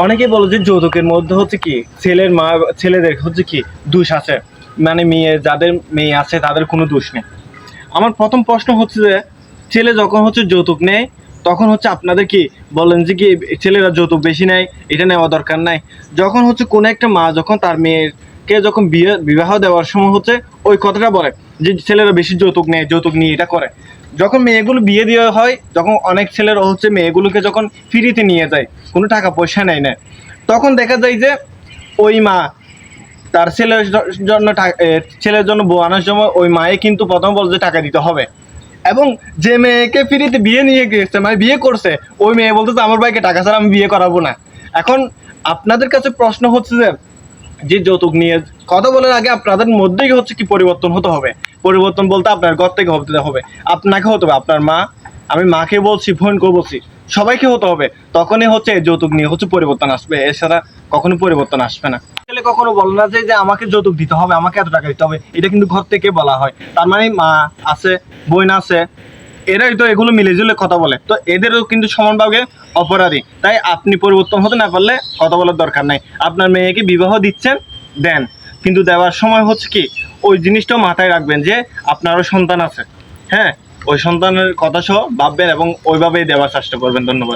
অনেকেই বলে যে যৌতুকের মধ্যে হচ্ছে কি ছেলের মা ছেলেদের হচ্ছে কি দোষ আছে, মানে যাদের মেয়ে আছে তাদের কোনো দোষ নেই। আমার প্রথম প্রশ্ন হচ্ছে যে ছেলে যখন হচ্ছে যৌতুক নেয় তখন হচ্ছে আপনাদের কি বলেন যে কি ছেলেরা যৌতুক বেশি নেয়, এটা নেওয়া দরকার নাই? যখন হচ্ছে কোনো একটা মা যখন তার মেয়েকে যখন বিবাহ দেওয়ার সময় হচ্ছে ওই কথাটা বলে যে ছেলেরা বেশি যৌতুক নেয়, যৌতুক নিয়ে এটা করে। যখন মেয়েগুলো বিয়ে দেওয়া হয়, যখন অনেক ছেলেরা হচ্ছে মেয়েগুলোকে যখন ফ্রিতে নিয়ে যায়, কোনো টাকা পয়সা নেয় না, তখন দেখা যায় যে ওই মা তার ছেলের জন্য বউ আনার সময় ওই মায়ে কিন্তু প্রথম বলছে টাকা দিতে হবে, এবং যে মেয়েকে ফ্রিতে বিয়ে নিয়ে গেছে মানে বিয়ে করছে ওই মেয়ে বলতেছে আমার ভাইকে টাকা ছাড়া আমি বিয়ে করাবো না। এখন আপনাদের কাছে প্রশ্ন হচ্ছে যে যে যৌতুক নিয়ে কথা বলার আগে আপনাদের মধ্যেই হচ্ছে কি পরিবর্তন হতে হবে। পরিবর্তন বলতে আপনার ঘর থেকে হতে হবে, আপনাকে হতে হবে, আপনার মা, আমি মাকে বলছি, বোনকে বলছি, সবাইকে হতে হবে। তখনই হচ্ছে এই যৌতুক নিয়ে হচ্ছে পরিবর্তন আসবে, এছাড়া কখনো পরিবর্তন আসবে না। ছেলে কখনো বলে না যে আমাকে যৌতুক দিতে হবে, আমাকে এত টাকা দিতে হবে, এটা কিন্তু ঘর থেকে বলা হয়। তার মানে মা আছে, বোন আছে, এরাই তো এগুলো মিলেজুলে কথা বলে, তো এদেরও কিন্তু সমানভাবে অপরাধী। তাই আপনি পরিবর্তন হতে না পারলে কথা বলার দরকার নাই। আপনার মেয়েকে বিবাহ দিচ্ছেন, দেন, কিন্তু দেওয়ার সময় হচ্ছে কি ওই জিনিসটাও মাথায় রাখবেন যে আপনারও সন্তান আছে। হ্যাঁ, ওই সন্তানের কথা সহ ভাববেন এবং ওইভাবেই দেওয়ার চেষ্টা করবেন। ধন্যবাদ।